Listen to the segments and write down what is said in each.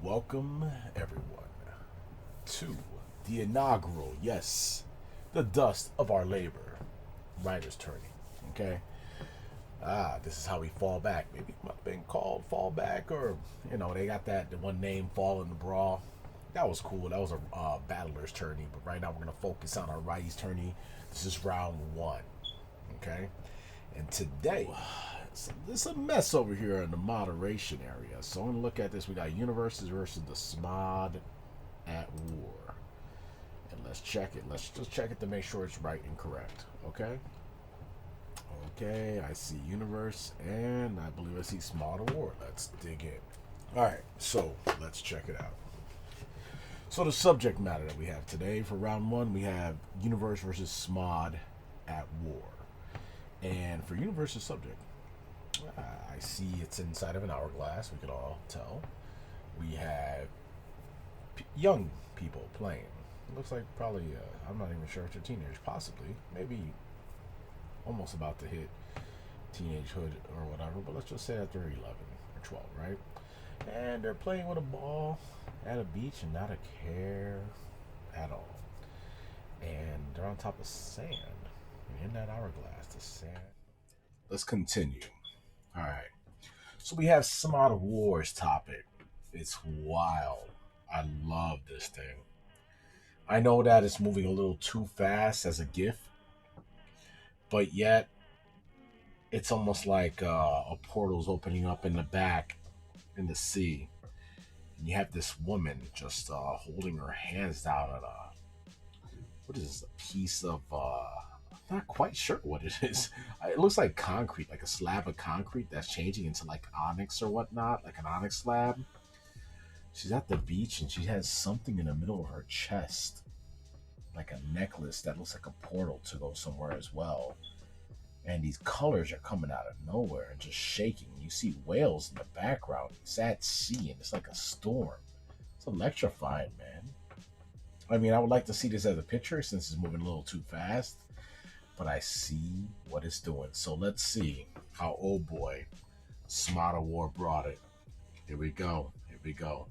Welcome, everyone, to the inaugural, yes, the dust of our labor, writer's tourney. Okay? This is how we fall back. Maybe it might have been called fall back, or, they got the one name, Fall in the Brawl. That was cool. That was a battler's tourney, but right now we're going to focus on our writer's tourney. This is round one. Okay? And today, it's a mess over here in the moderation area. So I'm going to look at this. We got Universes versus the SMOD at war. And let's check it. Let's just check it to make sure it's right and correct. Okay? Okay, I see Universe, and I believe I see SMOD at war. Let's dig in. Alright, so let's check it out. So the subject matter that we have today for round one, we have Universe versus SMOD at war. And for Universe's subject, I see it's inside of an hourglass. We could all tell. We have young people playing. It looks like probably, I'm not even sure if they're teenagers. Possibly. Maybe almost about to hit teenagehood or whatever. But let's just say that they're 11 or 12, right? And they're playing with a ball at a beach and not a care at all. And they're on top of sand. In that hourglass, the sand. Let's continue. All right. So we have SMOD of War's topic. It's wild. I love this thing. I know that it's moving a little too fast as a GIF, but yet it's almost like a portal's opening up in the back in the sea. And you have this woman just holding her hands down at what is this, a piece of I'm not quite sure what it is. It looks like concrete, like a slab of concrete that's changing into like onyx or whatnot, like an onyx slab. She's at the beach and she has something in the middle of her chest, like a necklace that looks like a portal to go somewhere as well. And these colors are coming out of nowhere and just shaking. You see whales in the background. It's at sea and it's like a storm. It's electrifying, man. I mean, I would like to see this as a picture since it's moving a little too fast. But I see what it's doing. So let's see how old boy SMOD of War brought it. Here we go. Here we go.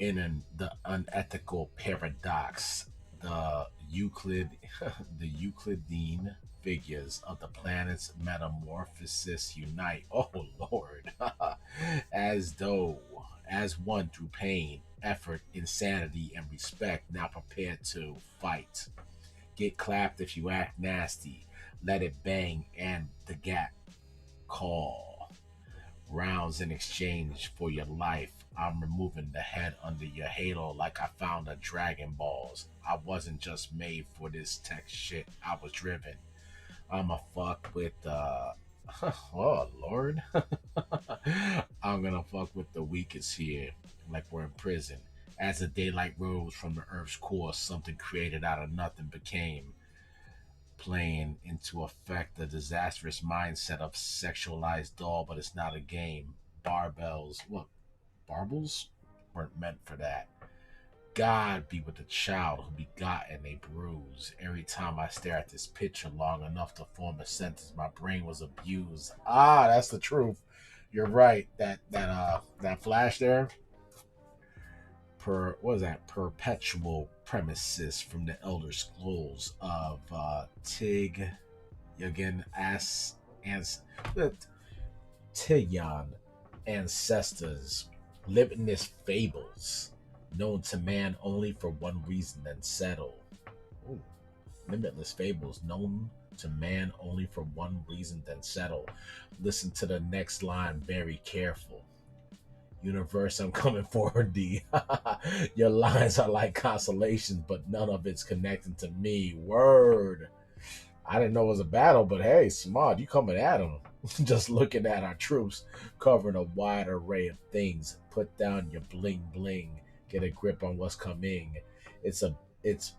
The unethical paradox, the Euclidean figures of the planet's metamorphosis unite. Oh Lord, as one through pain, effort, insanity, and respect, now prepared to fight. Get clapped if you act nasty. Let it bang and the gap call. Rounds in exchange for your life. I'm removing the head under your halo like I found a Dragon Balls. I wasn't just made for this tech shit. I was driven. I'ma fuck with oh Lord. I'm gonna fuck with the weakest here. Like we're in prison. As the daylight rose from the Earth's core, something created out of nothing became, playing into effect the disastrous mindset of sexualized doll, but it's not a game. Barbels weren't meant for that. God be with the child who begotten a bruise. Every time I stare at this picture long enough to form a sentence, my brain was abused. That's the truth. You're right. That flash there. Perpetual premises from the Elder Scrolls of Tig Yagan Tigyan ancestors, limitless fables known to man only for one reason, then settle. Ooh. Limitless fables known to man only for one reason, then settle. Listen to the next line very careful. Universe, I'm coming for D. Your lines are like constellations, but none of it's connecting to me. Word. I didn't know it was a battle, but hey, SMOD, you coming at him. Just looking at our troops, covering a wide array of things. Put down your bling bling. Get a grip on what's coming. It's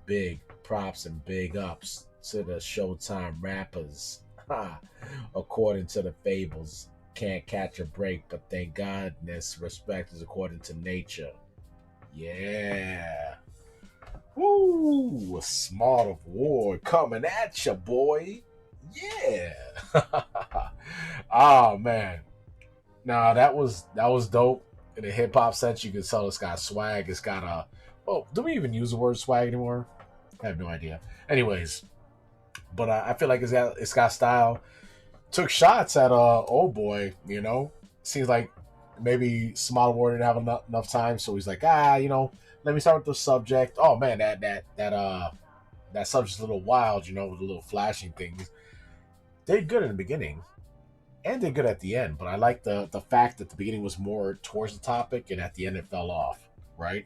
big props and big ups to the Showtime rappers. According to the fables. Can't catch a break, but thank godness respect is according to nature. Yeah. Woo! SMOD of War coming at ya, boy. Yeah. Oh man. Nah, that was dope. In a hip hop sense, you can tell it's got swag. It's got a. Oh, do we even use the word swag anymore? I have no idea. Anyways, but I feel like it's got style. Took shots at old boy. Seems like maybe Small War didn't have enough time, so he's like, let me start with the subject. Oh man, that subject's a little wild, with the little flashing things. They did good in the beginning, and did good at the end. But I like the fact that the beginning was more towards the topic, and at the end it fell off. Right.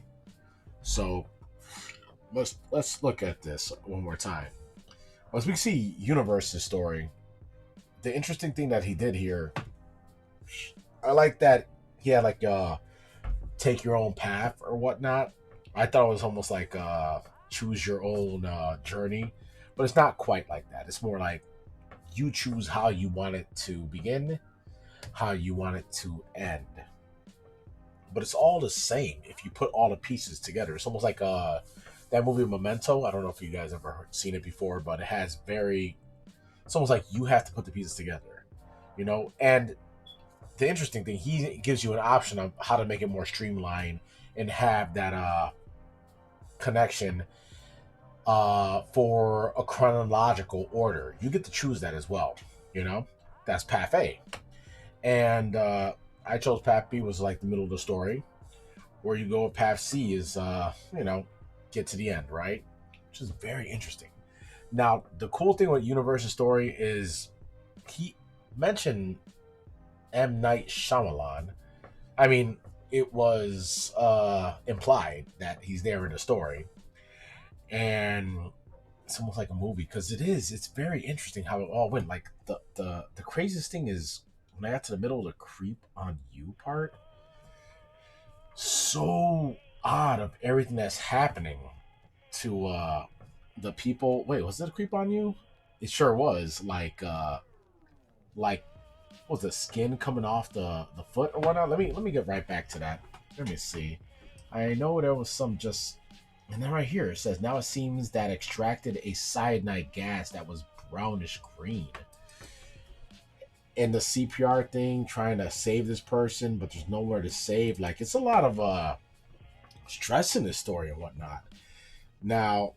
So let's look at this one more time. As we see Universe's story, the interesting thing that he did here, I like that he had like take your own path or whatnot. I thought it was almost like choose your own journey, but it's not quite like that. It's more like you choose how you want it to begin, how you want it to end. But it's all the same if you put all the pieces together. It's almost like that movie Memento. I don't know if you guys ever seen it before, but it has very. It's almost like you have to put the pieces together. And the interesting thing, he gives you an option of how to make it more streamlined and have that connection for a chronological order. You get to choose that as well. That's path A, and I chose path B was like the middle of the story. Where you go with path C is get to the end, right? Which is very interesting. Now, the cool thing with Universe's story is he mentioned M. Night Shyamalan. I mean, it was implied that he's there in the story, and it's almost like a movie because it is. It's very interesting how it all went. Like the craziest thing is when I got to the middle of the creep on you part. So odd of everything that's happening to the people. Wait, was it a creep on you? It sure was. Like was the skin coming off the foot or whatnot? Let me get right back to that. Let me see. I know there was some just, and then right here it says now it seems that extracted a cyanide gas that was brownish green. And the CPR thing, trying to save this person, but there's nowhere to save. Like it's a lot of stress in this story and whatnot. Now,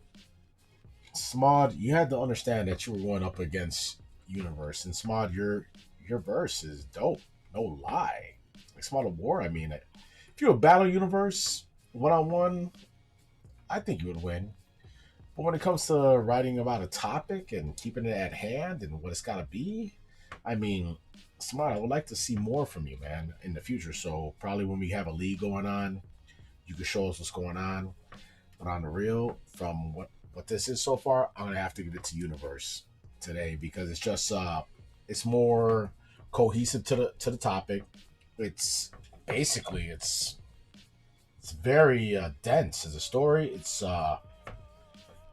Smod, you had to understand that you were going up against Universe, and Smod, your verse is dope. No lie. Like Smod of War, I mean, if you were battle Universe 1-on-1, I think you would win. But when it comes to writing about a topic and keeping it at hand and what it's got to be, I mean, Smart, I would like to see more from you, man, in the future. So probably when we have a league going on, you can show us what's going on. But on the real, from what this is so far, I'm gonna have to give it to Universe today because it's just it's more cohesive to the topic. It's basically it's very dense as a story. It's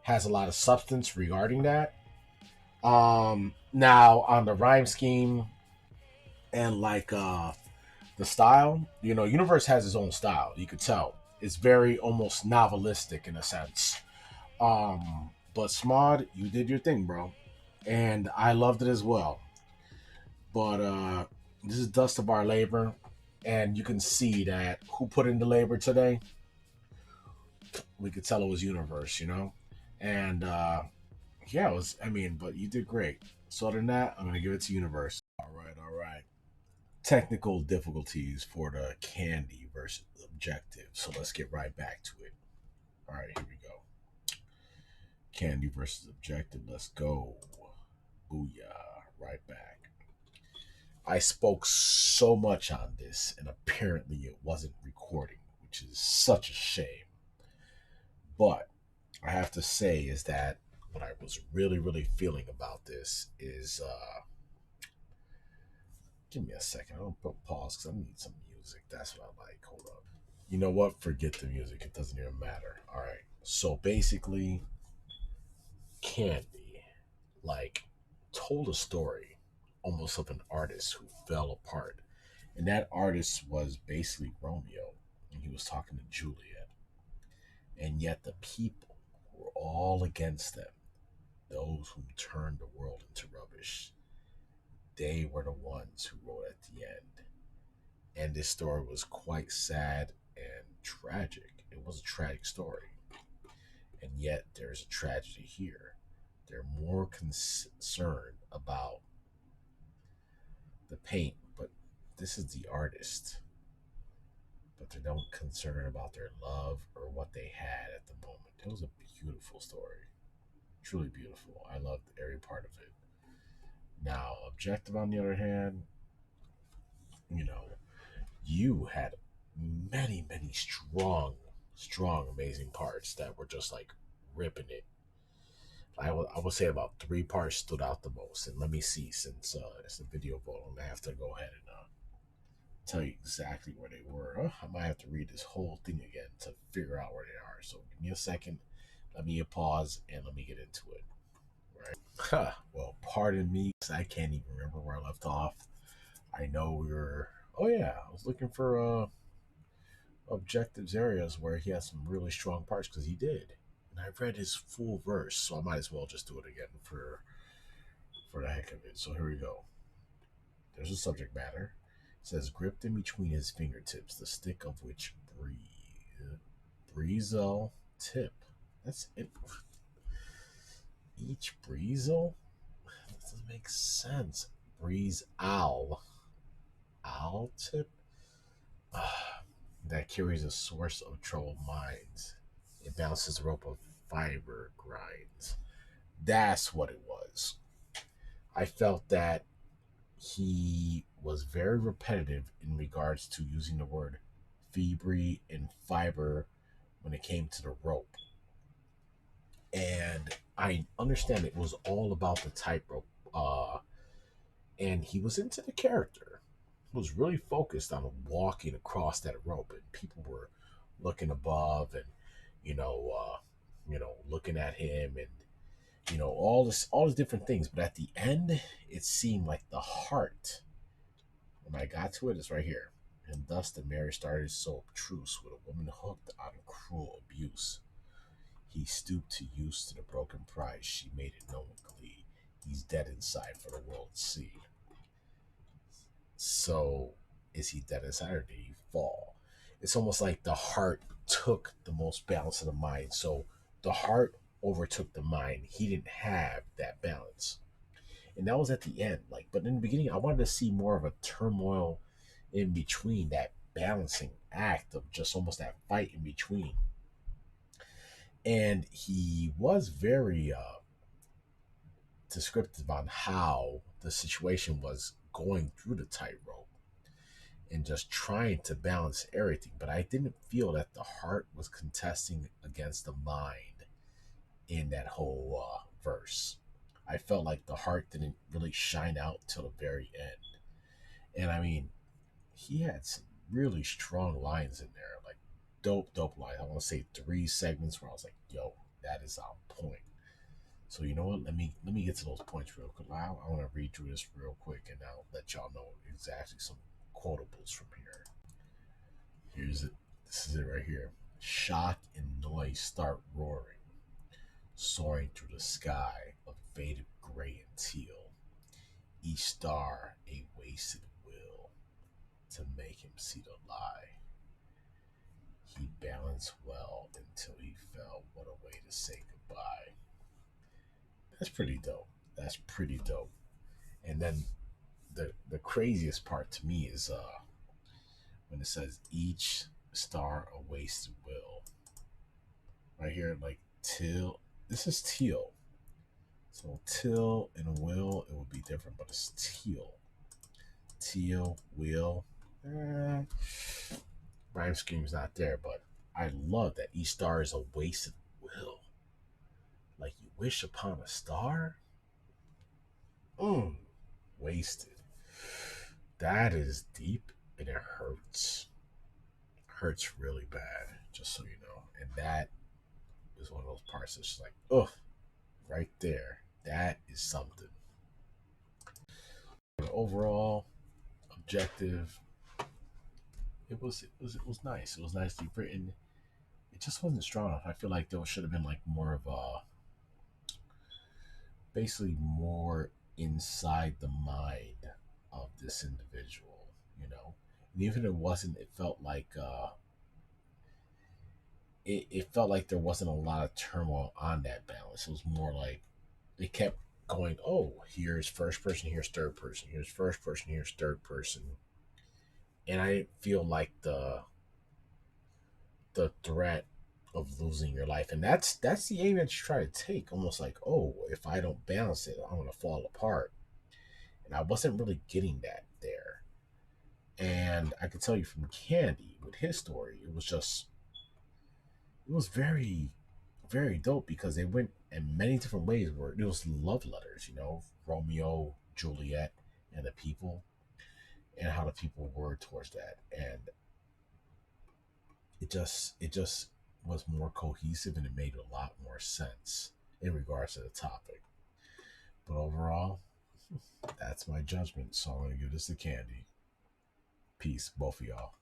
has a lot of substance regarding that. Now on the rhyme scheme and like the style, Universe has his own style. You could tell it's very almost novelistic in a sense. But Smod, you did your thing, bro, and I loved it as well. But this is dust of our labor, and you can see that who put in the labor today. We could tell it was Universe. And yeah, it was. I mean, but you did great. So other than that, I'm gonna give it to Universe. All right, all right. Technical difficulties for the Candy versus Objective. So let's get right back to it. All right, here we go. Candy versus Objective. Let's go. Booyah! Right back. I spoke so much on this, and apparently it wasn't recording, which is such a shame. But I have to say is that what I was really, really feeling about this is give me a second. I don't put pause because I need some music. That's what I like. Hold up. You know what? Forget the music. It doesn't even matter. All right. So basically, Candy, like, told a story almost of an artist who fell apart. And that artist was basically Romeo. And he was talking to Juliet. And yet the people were all against them. Those who turned the world into rubbish. They were the ones who wrote at the end. And this story was quite sad and tragic. It was a tragic story. And yet there's a tragedy here. They're more concerned about the paint, but this is the artist. But they're not concerned about their love or what they had at the moment. It was a beautiful story. Truly beautiful. I loved every part of it. Now, Objective, on the other hand, you know, you had many strong, amazing parts that were just like ripping it. I would say about three parts stood out the most. And let me see, since it's a video vote, I'm going to have to go ahead and tell you exactly where they were. I might have to read this whole thing again to figure out where they are. So give me a second. Let me pause and let me get into it. Right. Well, pardon me, 'cause I can't even remember where I left off. I know we were. Oh yeah, I was looking for Objectives areas where he has some really strong parts because he did. And I've read his full verse, so I might as well just do it again for the heck of it. So here we go. There's a subject matter. It says, gripped in between his fingertips, the stick of which Breezel tip. That's it. Each Breezel? That doesn't make sense. Breeze owl. Owl tip? That carries a source of troubled minds. It bounces a rope of fiber grinds. That's what it was. I felt that he was very repetitive in regards to using the word fibri and fiber when it came to the rope. And I understand it was all about the tightrope. And he was into the character. He was really focused on walking across that rope, and people were looking above and you know, looking at him and all these different things. But at the end, it seemed like the heart. When I got to it, it's right here. And thus the marriage started so obtruse, with a woman hooked on cruel abuse. He stooped to use to the broken prize. She made it known with glee. He's dead inside for the world to see. So, is he dead inside or did he fall? It's almost like the heart took the most balance of the mind. So the heart overtook the mind. He didn't have that balance. And that was at the end. But in the beginning, I wanted to see more of a turmoil in between, that balancing act of just almost that fight in between. And he was very descriptive on how the situation was going through the tightrope and just trying to balance everything. But I didn't feel that the heart was contesting against the mind in that whole verse. I felt like the heart didn't really shine out till the very end. And I mean, he had some really strong lines in there, like dope lines. I want to say three segments where I was like, yo, that is on point. So you know what? Let me get to those points real quick. I want to read through this real quick, and I'll let y'all know exactly some quotables from here. Here's it. This is it right here. Shock and noise start roaring, soaring through the sky of faded gray and teal. Each star a wasted will to make him see the lie. He balanced well until he fell. What a way to say goodbye. That's pretty dope. That's pretty dope. And then the craziest part to me is when it says each star a wasted will. Right here, like till this is teal. So till and will it would be different, but it's teal. Teal, will. Eh, rhyme scheme's not there, but I love that each star is a wasted will. Like you wish upon a star? Wasted. That is deep and it hurts. Hurts really bad, just so you know. And that is one of those parts that's just like, oh, right there. That is something. But overall, objective, it was nice. It was nicely written. It just wasn't strong enough. I feel like there should have been like more of a, basically more inside the mind of this individual, you know. And even if it wasn't, it felt like there wasn't a lot of turmoil on that balance. It was more like it kept going, oh, here's first person, here's third person, here's first person, here's third person. And I didn't feel like the threat of losing your life. And that's the aim that you try to take, almost like, oh, if I don't balance it, I'm gonna fall apart. And I wasn't really getting that there. And I could tell you from Candy with his story, it was very, very dope because they went in many different ways where it was love letters, Romeo, Juliet, and the people, and how the people were towards that. And it just was more cohesive and it made a lot more sense in regards to the topic. But overall, that's my judgment. So I'm gonna give this to Candy. Peace, both of y'all.